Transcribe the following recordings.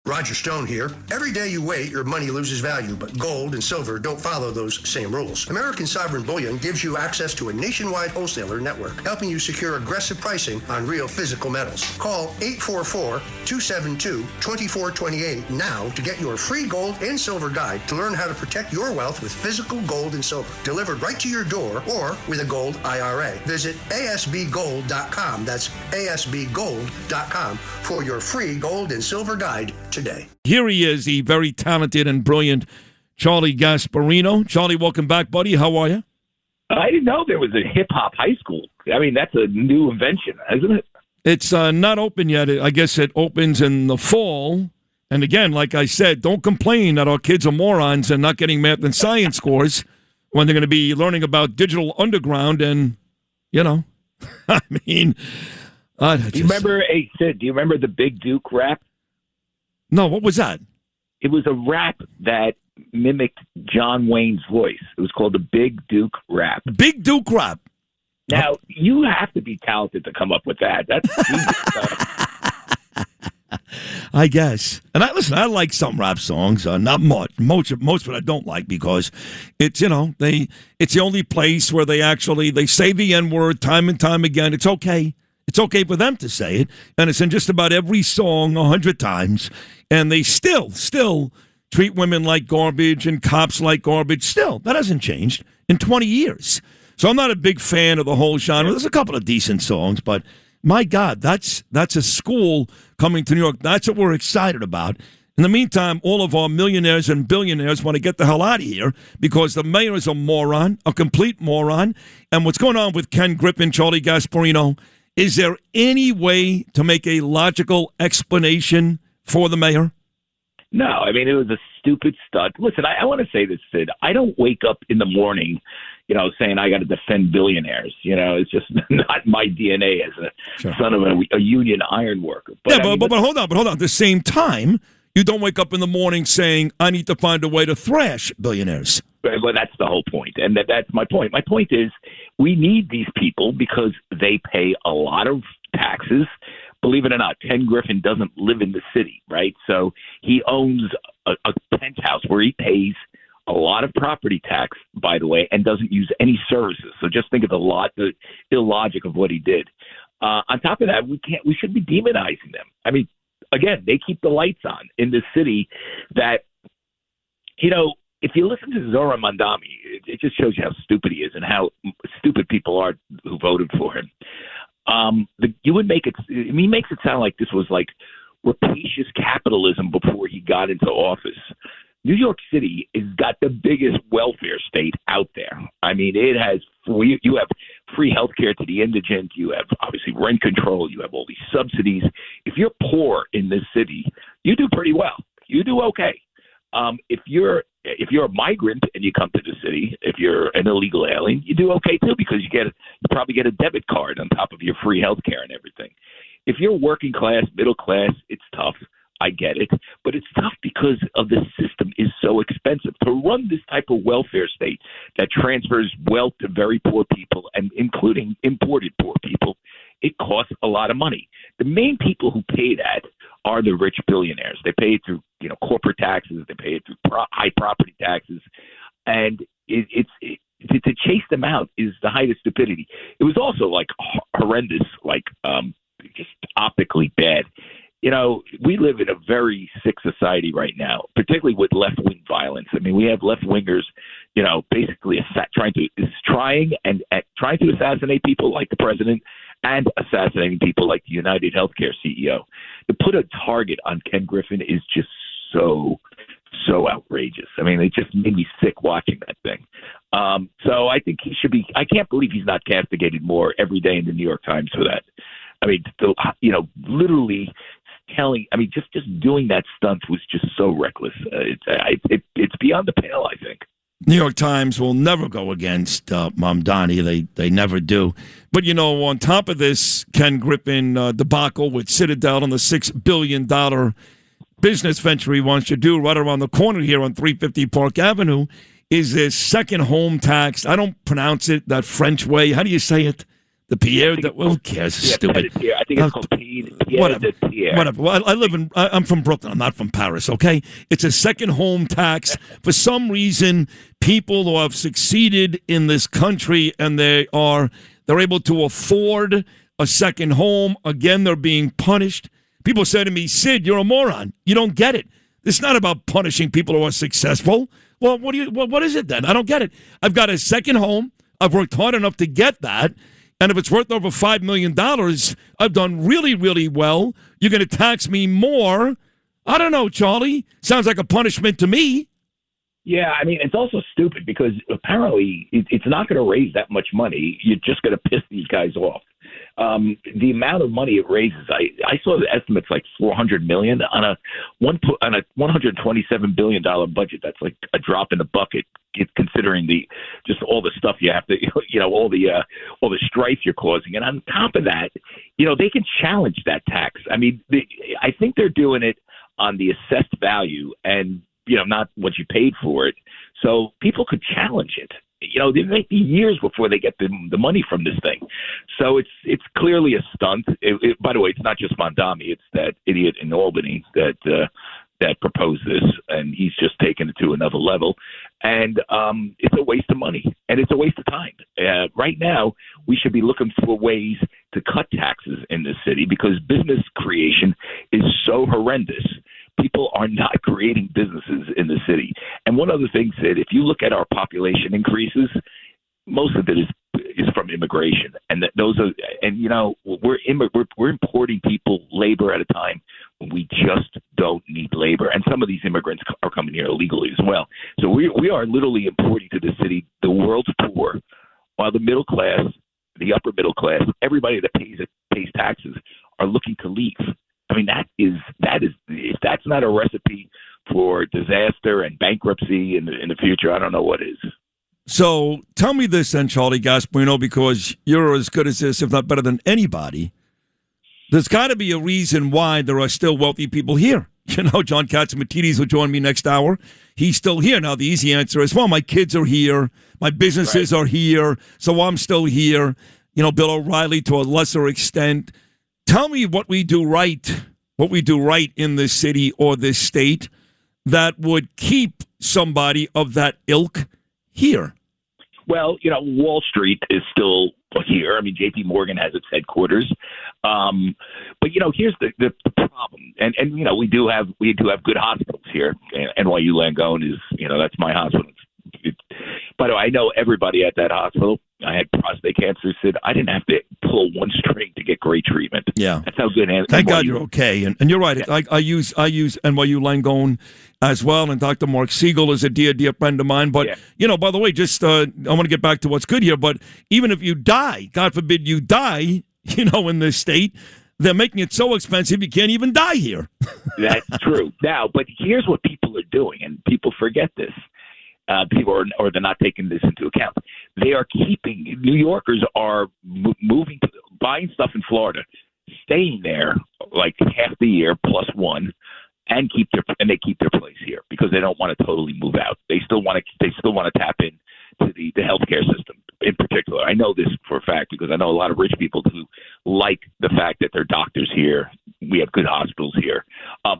Roger Stone here. Every day you wait, your money loses value, but gold and silver don't follow those same rules. American Sovereign Bullion gives you access to a nationwide wholesaler network, helping you secure aggressive pricing on real physical metals. Call 844-272-2428 now to get your free gold and silver guide to learn how to protect your wealth with physical gold and silver, delivered right to your door or with a gold IRA. Visit asbgold.com. That's asbgold.com for your free gold and silver guide today. Here he is, the very talented and brilliant Charlie Gasparino. Charlie, welcome back, buddy. How are you? I didn't know there was a hip-hop high school. I mean, that's a new invention, isn't it? It's not open yet. I guess it opens in the fall. And again, like I said, don't complain that our kids are morons and not getting math and science scores when they're going to be learning about digital underground and, I mean... do you remember, Sid, do you remember the Big Duke rap? No, what was that? It was a rap that mimicked John Wayne's voice. It was called the Big Duke rap. Big Duke rap. Now, you have to be talented to come up with that. That's I guess. And I like some rap songs. Not much. Most of it I don't like because it's, it's the only place where they say the N-word time and time again. It's okay. It's okay for them to say it, and it's in just about every song 100 times, and they still treat women like garbage and cops like garbage. Still, that hasn't changed in 20 years. So I'm not a big fan of the whole genre. There's a couple of decent songs, but my God, that's a school coming to New York. That's what we're excited about. In the meantime, all of our millionaires and billionaires want to get the hell out of here because the mayor is a moron, a complete moron, and what's going on with Ken Griffin, Charlie Gasparino, is there any way to make a logical explanation for the mayor? No, I mean, it was a stupid stunt. Listen, I want to say this, Sid. I don't wake up in the morning, saying I got to defend billionaires. It's just not my DNA as a son of a union iron worker. But hold on. At the same time, you don't wake up in the morning saying, I need to find a way to thrash billionaires. Well, that's the whole point, and that's my point. My point is we need these people because they pay a lot of taxes. Believe it or not, Ken Griffin doesn't live in the city, right? So he owns a penthouse where he pays a lot of property tax, by the way, and doesn't use any services. So just think of the illogic of what he did. On top of that, we should be demonizing them. I mean, again, they keep the lights on in this city that, if you listen to Zohran Mamdani, it just shows you how stupid he is and how stupid people are who voted for him. He makes it sound like this was like rapacious capitalism before he got into office. New York City has got the biggest welfare state out there. I mean, it has you have free health care to the indigent. You have obviously rent control. You have all these subsidies. If you're poor in this city, you do pretty well. You do okay. If you're a migrant and you come to the city, if you're an illegal alien, you do okay too because you probably get a debit card on top of your free health care and everything. If you're working class, middle class, it's tough. I get it, but it's tough because of the system is so expensive to run this type of welfare state that transfers wealth to very poor people and including imported poor people. It costs a lot of money. The main people who pay that are the rich billionaires. They pay it through, corporate taxes. They pay it through high property taxes, and to chase them out is the height of stupidity. It was also horrendous, just optically bad. We live in a very sick society right now, particularly with left-wing violence. I mean, we have left-wingers, basically trying to assassinate people like the president and assassinating people like the United Healthcare CEO. To put a target on Ken Griffin is just so outrageous. I mean, it just made me sick watching that thing. So I think he should be. I can't believe he's not castigated more every day in the New York Times for that. I mean, literally telling. I mean, just doing that stunt was just so reckless. It's beyond the pale, I think. New York Times will never go against Mamdani. They never do. But, on top of this Ken Griffin debacle with Citadel and the $6 billion business venture he wants to do right around the corner here on 350 Park Avenue is this second home tax. I don't pronounce it that French way. How do you say it? The Pierre, who cares? Stupid. I think it's called Pierre. Whatever. Well, I'm from Brooklyn. I'm not from Paris, okay? It's a second home tax. For some reason, people who have succeeded in this country and they're able to afford a second home, again, they're being punished. People say to me, Sid, you're a moron. You don't get it. It's not about punishing people who are successful. Well, what is it then? I don't get it. I've got a second home. I've worked hard enough to get that. And if it's worth over $5 million, I've done really, really well. You're going to tax me more. I don't know, Charlie. Sounds like a punishment to me. Yeah, I mean, it's also stupid because apparently it's not going to raise that much money. You're just going to piss these guys off. The amount of money it raises, I saw the estimates like $400 million on a $127 billion budget. That's like a drop in the bucket, considering just all the stuff you have to, all the strife you're causing. And on top of that, they can challenge that tax. I mean, I think they're doing it on the assessed value and not what you paid for it. So people could challenge it. They might be years before they get the money from this thing. So it's clearly a stunt. By the way, it's not just Mamdani. It's that idiot in Albany that proposed this, and he's just taken it to another level. And it's a waste of money, and it's a waste of time. Right now, we should be looking for ways to cut taxes in this city because business creation is so horrendous. People are not creating businesses in the city. And one other thing, Sid, if you look at our population increases, most of it is from immigration, and we're importing labor at a time when we just don't need labor. And some of these immigrants are coming here illegally as well. So we are literally importing to the city the world's poor, while the middle class, the upper middle class, everybody that pays taxes are looking to leave. I mean, that is if that's not a recipe for disaster and bankruptcy in the future, I don't know what is. So tell me this then, Charlie Gasparino, because you're as good as this, if not better than anybody. There's got to be a reason why there are still wealthy people here. John Katsimatidis will join me next hour. He's still here. Now, the easy answer is, well, my kids are here. My businesses are here. So I'm still here. Bill O'Reilly to a lesser extent. Tell me what we do right in this city or this state that would keep somebody of that ilk here. Well, Wall Street is still here. I mean, J.P. Morgan has its headquarters. But here's the problem. And we do have good hospitals here. NYU Langone is, that's my hospital. By the way, I know everybody at that hospital. I had prostate cancer, Sid. I didn't have to pull one string to get great treatment. Yeah. That's how good Thank God you're okay. And you're right. Yeah. I use NYU Langone as well, and Dr. Mark Siegel is a dear friend of mine. But, by the way, just I want to get back to what's good here, but even if you die, God forbid you die, in this state, they're making it so expensive you can't even die here. That's true. Now, but here's what people are doing, and people forget this. People or they're not taking this into account. They are New Yorkers are moving, buying stuff in Florida, staying there like half the year plus one, and they keep their place here because they don't want to totally move out. They still want to tap in to the healthcare system in particular. I know this for a fact because I know a lot of rich people who like the fact that their doctors here. We have good hospitals here.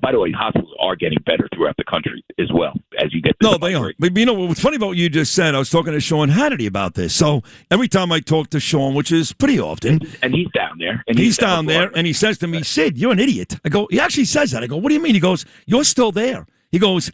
By the way, hospitals are getting better throughout the country as well as you get. No, they are. But what's funny about what you just said, I was talking to Sean Hannity about this. So every time I talk to Sean, which is pretty often, and he's down there, and he's down there, and he says to me, "Sid, you're an idiot." I go, he actually says that. I go, "What do you mean?" He goes, "You're still there." He goes,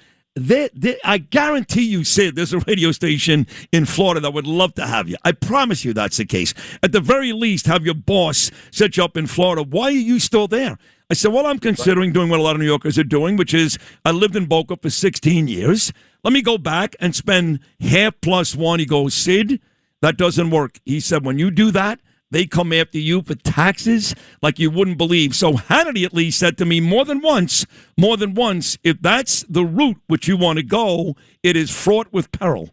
I guarantee you, Sid, there's a radio station in Florida that would love to have you. I promise you that's the case. At the very least, have your boss set you up in Florida. Why are you still there? I said, well, I'm considering doing what a lot of New Yorkers are doing, which is I lived in Boca for 16 years. Let me go back and spend half plus one. He goes, Sid, that doesn't work. He said, when you do that, they come after you for taxes like you wouldn't believe. So Hannity at least said to me more than once, if that's the route which you want to go, it is fraught with peril.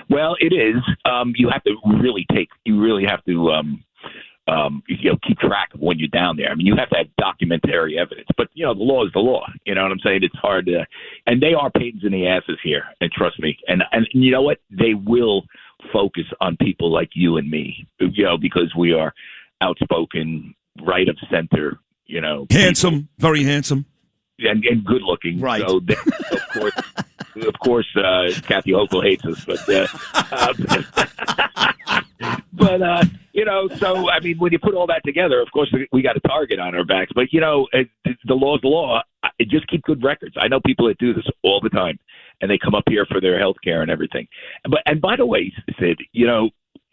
Well, it is. You have to really keep track of when you're down there. I mean, you have to have documentary evidence. But, the law is the law. You know what I'm saying? It's hard to – and they are pains in the asses here, and trust me. And you know what? They will focus on people like you and me, because we are outspoken, right of center, handsome, very handsome. And good looking, right? So of course, Kathy Hochul hates us, So I mean, when you put all that together, of course, we got a target on our backs. But the law's the law. Just keep good records. I know people that do this all the time, and they come up here for their health care and everything. And by the way, Sid,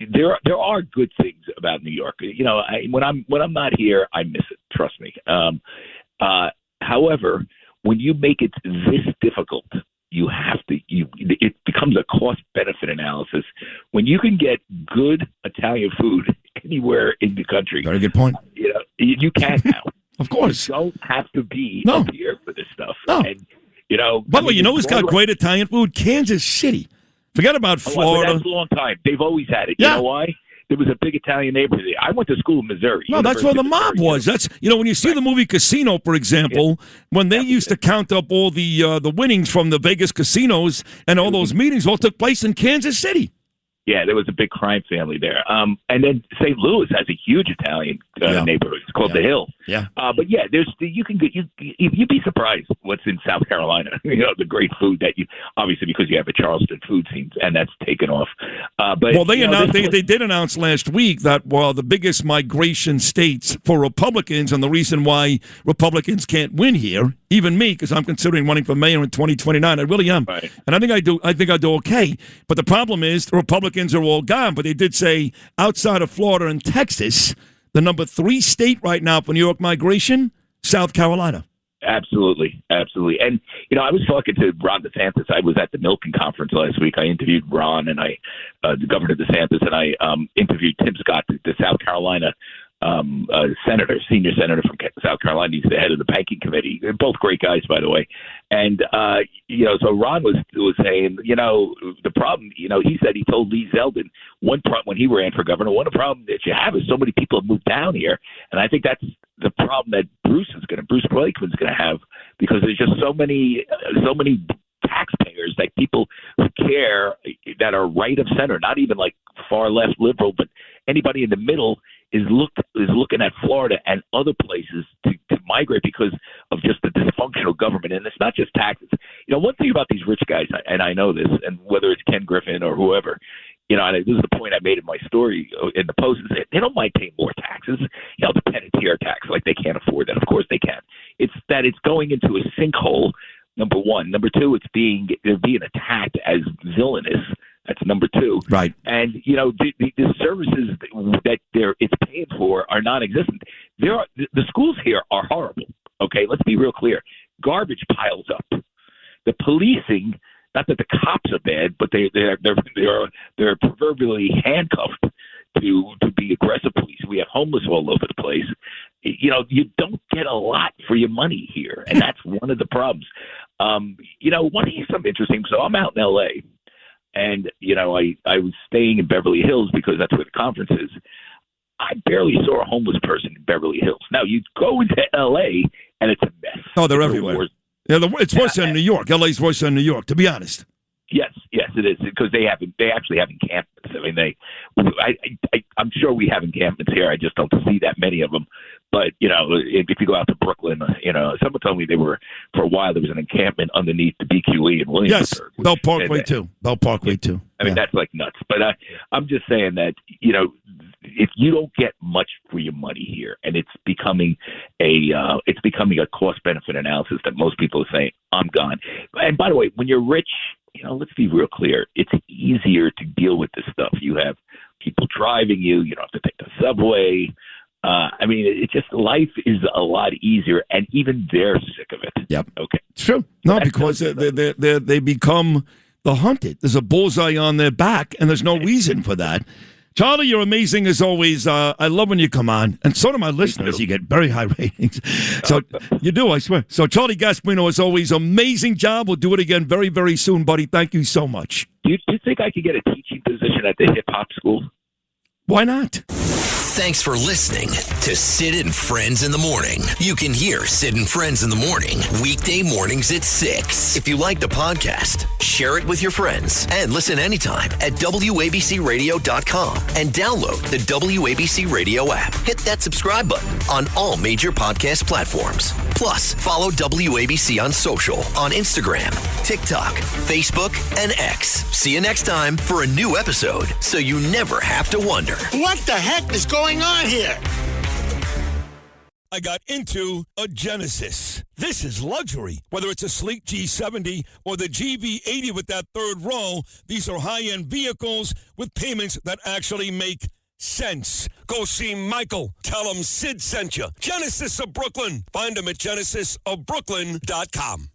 there are good things about New York. When I'm not here, I miss it. Trust me. However, when you make it this difficult, it becomes a cost-benefit analysis. When you can get good Italian food anywhere in the country, very good point. You can now. Of course, you don't have to be up here for this stuff. No. And by the way, who's got great Italian food? Kansas City. Forget about Florida. That's a long time. They've always had it. Yeah. You know why? There was a big Italian neighborhood there. I went to school in Missouri. No, that's where the mob was. That's when you see the movie Casino, for example, when they used to count up all the winnings from the Vegas casinos and all those meetings all took place in Kansas City. Yeah, there was a big crime family there. And then St. Louis has a huge Italian neighborhood. It's called the Hill. Yeah. But yeah, you'd be surprised what's in South Carolina. The great food that obviously because you have a Charleston food scene and that's taken off. But they announced they did announce last week that the biggest migration states for Republicans and the reason why Republicans can't win here, even me, because I'm considering running for mayor in 2029. I really am. Right. And I think I do okay. But the problem is the Republicans are all gone. But they did say outside of Florida and Texas, the number 3 state right now for New York migration, South Carolina. Absolutely. And, I was talking to Ron DeSantis. I was at the Milken conference last week. I interviewed Ron and the Governor DeSantis, and I interviewed Tim Scott, the South Carolina senior senator from South Carolina. He's the head of the banking committee. They're both great guys, by the way. And, so Ron was saying, the problem, he said he told Lee Zeldin when he ran for governor, one problem that you have is so many people have moved down here. And I think that's the problem that Bruce Blakeman's going to have, because there's just so many taxpayers, like people who care, that are right of center, not even like far left liberal, but anybody in the middle is looking at Florida and other places to migrate because of just the dysfunctional government. And it's not just taxes. One thing about these rich guys, and I know this, and whether it's Ken Griffin or whoever, and this is the point I made in my story in the Post, is they don't mind paying more taxes. The penitentiary tax, like they can't afford that. Of course they can. It's that it's going into a sinkhole, number one. Number two, they're being attacked as villainous. That's number 2. Right. And, the services that it's paying for are non-existent. The schools here are horrible. Okay, let's be real clear. Garbage piles up. The policing, not that the cops are bad, but they're proverbially handcuffed to be aggressive police. We have homeless all over the place. You don't get a lot for your money here, and that's one of the problems. Want to hear something interesting? So I'm out in L.A., and, I was staying in Beverly Hills because that's where the conference is. I barely saw a homeless person in Beverly Hills. Now, you go into L.A., and it's a mess. Oh, they're everywhere. It's worse than New York. L.A.'s worse than New York, to be honest. Yes, it is, because they actually have encampments. I mean, I'm sure we have encampments here. I just don't see that many of them. But, if you go out to Brooklyn, someone told me for a while, there was an encampment underneath the BQE in Williamsburg. Yes, Bell Parkway, too. Bell Parkway, too. I mean, that's like nuts. But I'm just saying that, if you don't get much for your money here, and it's becoming a cost-benefit analysis that most people are saying, I'm gone. And by the way, when you're rich, let's be real clear. It's easier to deal with this stuff. You have people driving you. You don't have to take the subway. It's just life is a lot easier, and even they're sick of it. Yep. Okay. It's true. No, because they become the hunted. There's a bullseye on their back, and there's no reason for that. Charlie, you're amazing as always. I love when you come on, and so do my listeners. You get very high ratings. So you do, I swear. So Charlie Gasparino, as always, amazing job. We'll do it again very, very soon, buddy. Thank you so much. Do you think I could get a teaching position at the hip hop school? Why not? Thanks for listening to Sid and Friends in the Morning. You can hear Sid and Friends in the Morning weekday mornings at 6. If you like the podcast, share it with your friends and listen anytime at WABCRadio.com and download the WABC Radio app. Hit that subscribe button on all major podcast platforms. Plus, follow WABC on social on Instagram, TikTok, Facebook, and X. See you next time for a new episode so you never have to wonder. What the heck is going on here? I got into a Genesis. This is luxury. Whether it's a sleek G70 or the GV80 with that third row, these are high-end vehicles with payments that actually make sense. Go see Michael. Tell him Sid sent you. Genesis of Brooklyn. Find him at genesisofbrooklyn.com.